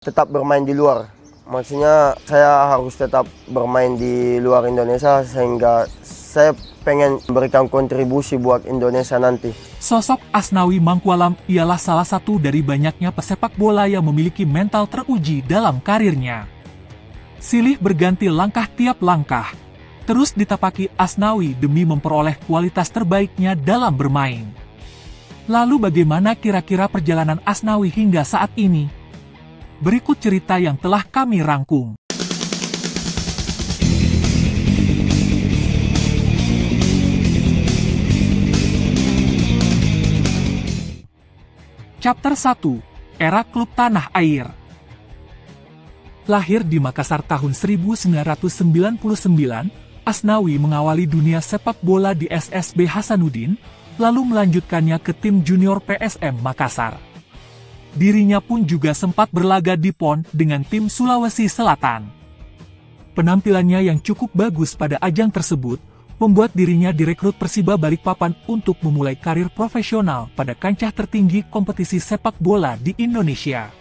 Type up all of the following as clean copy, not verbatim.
tetap bermain di luar. Maksudnya saya harus tetap bermain di luar Indonesia sehingga saya pengen memberikan kontribusi buat Indonesia nanti. Sosok Asnawi Mangkualam ialah salah satu dari banyaknya pesepak bola yang memiliki mental teruji dalam karirnya. Silih berganti langkah tiap langkah, terus ditapaki Asnawi demi memperoleh kualitas terbaiknya dalam bermain. Lalu bagaimana kira-kira perjalanan Asnawi hingga saat ini? Berikut cerita yang telah kami rangkum. Chapter 1. Era Klub Tanah Air. Lahir di Makassar tahun 1999, Asnawi mengawali dunia sepak bola di SSB Hasanuddin, lalu melanjutkannya ke tim junior PSM Makassar. Dirinya pun juga sempat berlaga di PON dengan tim Sulawesi Selatan. Penampilannya yang cukup bagus pada ajang tersebut membuat dirinya direkrut Persiba Balikpapan untuk memulai karir profesional pada kancah tertinggi kompetisi sepak bola di Indonesia.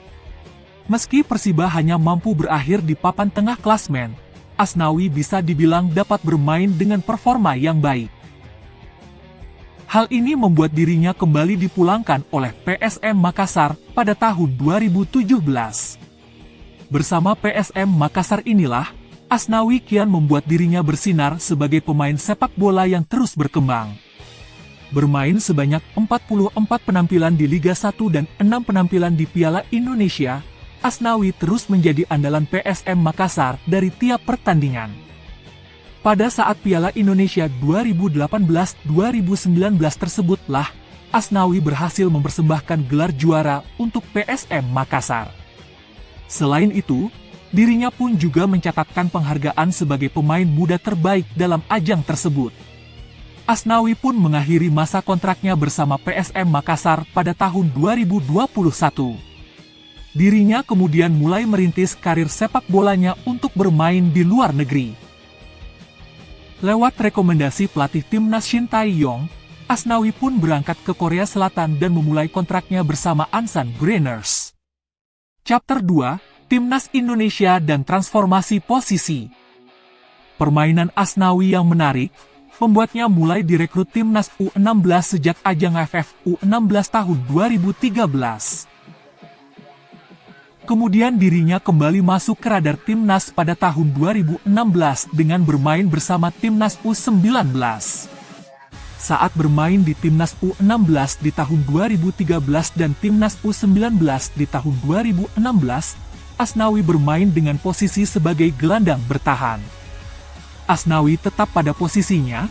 Meski Persiba hanya mampu berakhir di papan tengah klasmen, Asnawi bisa dibilang dapat bermain dengan performa yang baik. Hal ini membuat dirinya kembali dipulangkan oleh PSM Makassar pada tahun 2017. Bersama PSM Makassar inilah, Asnawi kian membuat dirinya bersinar sebagai pemain sepak bola yang terus berkembang. Bermain sebanyak 44 penampilan di Liga 1 dan 6 penampilan di Piala Indonesia, Asnawi terus menjadi andalan PSM Makassar dari tiap pertandingan. Pada saat Piala Indonesia 2018-2019 tersebutlah, Asnawi berhasil mempersembahkan gelar juara untuk PSM Makassar. Selain itu, dirinya pun juga mencatatkan penghargaan sebagai pemain muda terbaik dalam ajang tersebut. Asnawi pun mengakhiri masa kontraknya bersama PSM Makassar pada tahun 2021. Dirinya kemudian mulai merintis karir sepak bolanya untuk bermain di luar negeri. Lewat rekomendasi pelatih timnas Shin Tae-yong, Asnawi pun berangkat ke Korea Selatan dan memulai kontraknya bersama Ansan Greeners. Chapter 2. Timnas Indonesia dan transformasi posisi. Permainan Asnawi yang menarik membuatnya mulai direkrut timnas U16 sejak ajang AFF U16 tahun 2013. Kemudian dirinya kembali masuk ke radar timnas pada tahun 2016 dengan bermain bersama timnas U19. Saat bermain di timnas U16 di tahun 2013 dan timnas U19 di tahun 2016, Asnawi bermain dengan posisi sebagai gelandang bertahan. Asnawi tetap pada posisinya,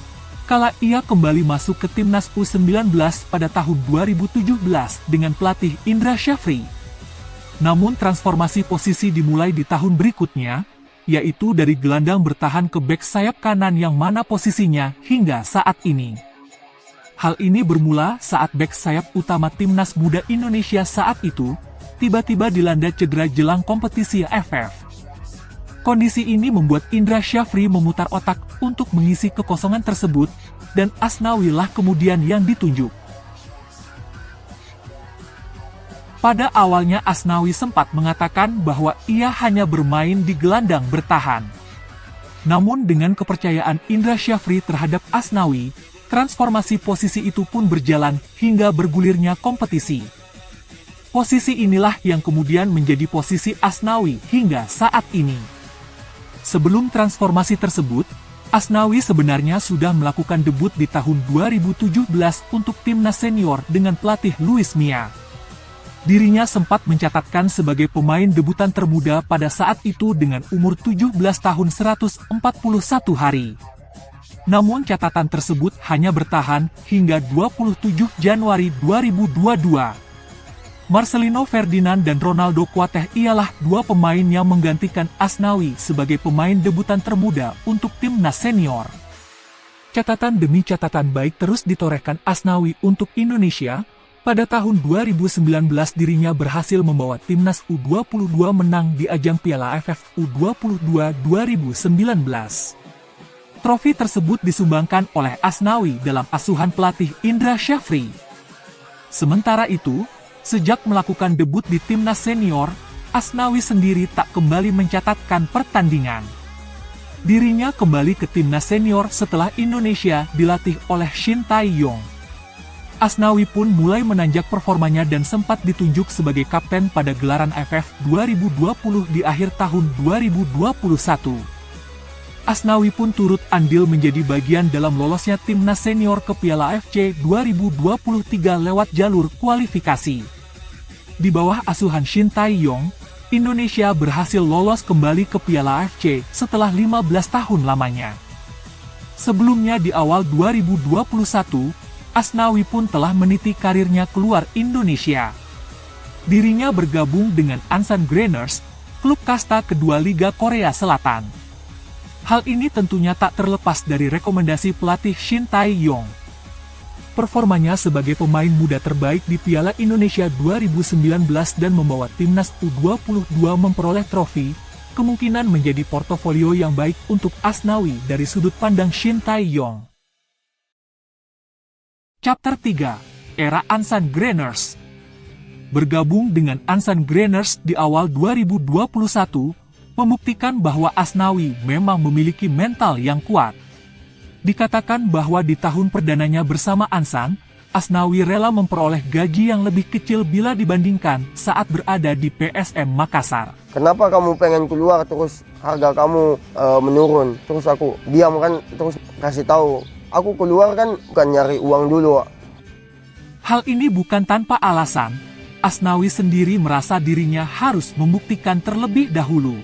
kala ia kembali masuk ke timnas U19 pada tahun 2017 dengan pelatih Indra Syafri. Namun transformasi posisi dimulai di tahun berikutnya, yaitu dari gelandang bertahan ke bek sayap kanan yang mana posisinya hingga saat ini. Hal ini bermula saat bek sayap utama timnas muda Indonesia saat itu, tiba-tiba dilanda cedera jelang kompetisi AFF. Kondisi ini membuat Indra Syafri memutar otak untuk mengisi kekosongan tersebut, dan Asnawi lah kemudian yang ditunjuk. Pada awalnya Asnawi sempat mengatakan bahwa ia hanya bermain di gelandang bertahan. Namun dengan kepercayaan Indra Syafri terhadap Asnawi, transformasi posisi itu pun berjalan hingga bergulirnya kompetisi. Posisi inilah yang kemudian menjadi posisi Asnawi hingga saat ini. Sebelum transformasi tersebut, Asnawi sebenarnya sudah melakukan debut di tahun 2017 untuk timnas senior dengan pelatih Luis Mia. Dirinya sempat mencatatkan sebagai pemain debutan termuda pada saat itu dengan umur 17 tahun 141 hari. Namun catatan tersebut hanya bertahan hingga 27 Januari 2022. Marcelino Ferdinand dan Ronaldo Kuateh ialah dua pemain yang menggantikan Asnawi sebagai pemain debutan termuda untuk timnas senior. Catatan demi catatan baik terus ditorehkan Asnawi untuk Indonesia. Pada tahun 2019 dirinya berhasil membawa timnas U22 menang di ajang Piala AFF U22 2019. Trofi tersebut disumbangkan oleh Asnawi dalam asuhan pelatih Indra Syafri. Sementara itu, sejak melakukan debut di timnas senior, Asnawi sendiri tak kembali mencatatkan pertandingan. Dirinya kembali ke timnas senior setelah Indonesia dilatih oleh Shin Tae-yong. Asnawi pun mulai menanjak performanya dan sempat ditunjuk sebagai kapten pada gelaran AFF 2020 di akhir tahun 2021. Asnawi pun turut andil menjadi bagian dalam lolosnya timnas senior ke Piala AFC 2023 lewat jalur kualifikasi. Di bawah asuhan Shin Tae-yong, Indonesia berhasil lolos kembali ke Piala AFC setelah 15 tahun lamanya. Sebelumnya di awal 2021, Asnawi pun telah meniti karirnya keluar Indonesia. Dirinya bergabung dengan Ansan Greeners, klub kasta kedua Liga Korea Selatan. Hal ini tentunya tak terlepas dari rekomendasi pelatih Shin Tae-yong. Performanya sebagai pemain muda terbaik di Piala Indonesia 2019 dan membawa timnas U22 memperoleh trofi, kemungkinan menjadi portofolio yang baik untuk Asnawi dari sudut pandang Shin Tae-yong. Chapter 3, Era Ansan Greeners. Bergabung dengan Ansan Greeners di awal 2021, membuktikan bahwa Asnawi memang memiliki mental yang kuat. Dikatakan bahwa di tahun perdananya bersama Ansan, Asnawi rela memperoleh gaji yang lebih kecil bila dibandingkan saat berada di PSM Makassar. Kenapa kamu pengen keluar terus harga kamu menurun? Terus aku diam kan, terus kasih tahu, aku keluar kan bukan nyari uang dulu. Hal ini bukan tanpa alasan. Asnawi sendiri merasa dirinya harus membuktikan terlebih dahulu.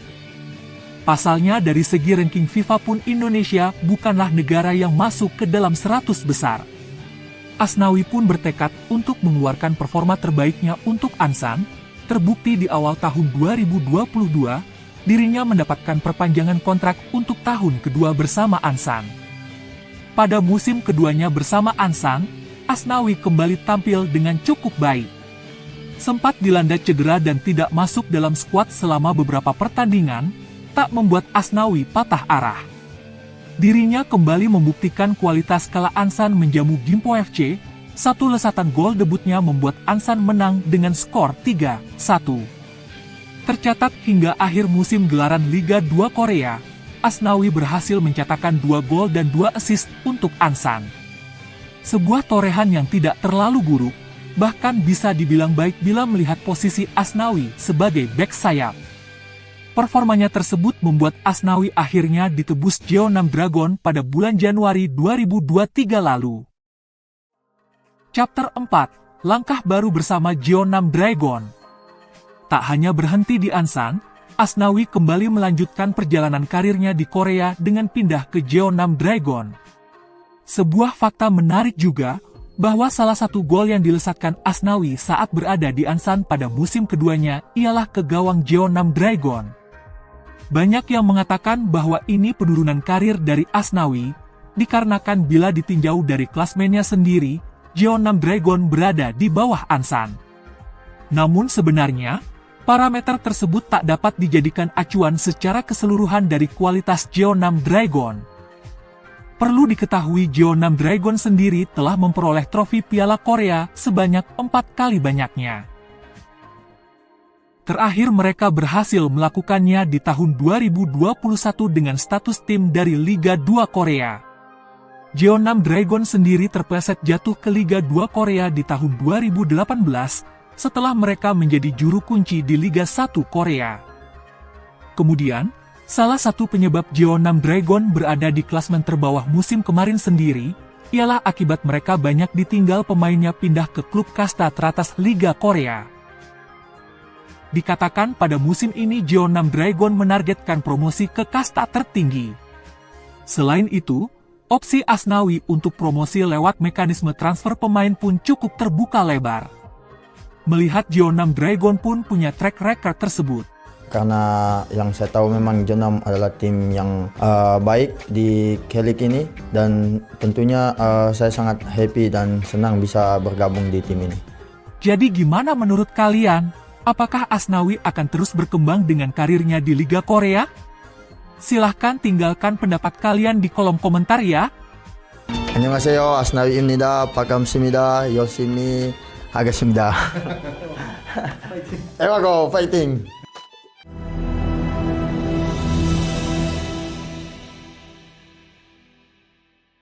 Pasalnya dari segi ranking FIFA pun Indonesia bukanlah negara yang masuk ke dalam 100 besar. Asnawi pun bertekad untuk mengeluarkan performa terbaiknya untuk Ansan. Terbukti di awal tahun 2022, dirinya mendapatkan perpanjangan kontrak untuk tahun kedua bersama Ansan. Pada musim keduanya bersama Ansan, Asnawi kembali tampil dengan cukup baik. Sempat dilanda cedera dan tidak masuk dalam skuad selama beberapa pertandingan, tak membuat Asnawi patah arah. Dirinya kembali membuktikan kualitas kala Ansan menjamu Gimpo FC. Satu lesatan gol debutnya membuat Ansan menang dengan skor 3-1. Tercatat hingga akhir musim gelaran Liga 2 Korea, Asnawi berhasil mencetakkan 2 gol dan 2 assist untuk Ansan. Sebuah torehan yang tidak terlalu buruk, bahkan bisa dibilang baik bila melihat posisi Asnawi sebagai bek sayap. Performanya tersebut membuat Asnawi akhirnya ditebus Jeonnam Dragon pada bulan Januari 2023 lalu. Chapter 4, Langkah baru bersama Jeonnam Dragon. Tak hanya berhenti di Ansan, Asnawi kembali melanjutkan perjalanan karirnya di Korea dengan pindah ke Jeonnam Dragon. Sebuah fakta menarik juga, bahwa salah satu gol yang dilesatkan Asnawi saat berada di Ansan pada musim keduanya ialah ke gawang Jeonnam Dragon. Banyak yang mengatakan bahwa ini penurunan karir dari Asnawi, dikarenakan bila ditinjau dari klasmennya sendiri, Jeonnam Dragon berada di bawah Ansan. Namun sebenarnya, parameter tersebut tak dapat dijadikan acuan secara keseluruhan dari kualitas Jeonnam Dragon. Perlu diketahui Jeonnam Dragon sendiri telah memperoleh trofi Piala Korea sebanyak 4 kali banyaknya. Terakhir mereka berhasil melakukannya di tahun 2021 dengan status tim dari Liga 2 Korea. Jeonnam Dragon sendiri terpleset jatuh ke Liga 2 Korea di tahun 2018, setelah mereka menjadi juru kunci di Liga 1 Korea. Kemudian, salah satu penyebab Jeonnam Dragon berada di klasmen terbawah musim kemarin sendiri, ialah akibat mereka banyak ditinggal pemainnya pindah ke klub kasta teratas Liga Korea. Dikatakan pada musim ini Jeonnam Dragon menargetkan promosi ke kasta tertinggi. Selain itu, opsi Asnawi untuk promosi lewat mekanisme transfer pemain pun cukup terbuka lebar. Melihat Jeonnam Dragon pun punya track record tersebut. Karena yang saya tahu memang Jeonnam adalah tim yang baik di K-League ini, dan tentunya saya sangat happy dan senang bisa bergabung di tim ini. Jadi gimana menurut kalian? Apakah Asnawi akan terus berkembang dengan karirnya di Liga Korea? Silahkan tinggalkan pendapat kalian di kolom komentar ya. 안녕하세요. 아스나위입니다. 반갑습니다. 열심히 하겠습니다. 에바고 파이팅!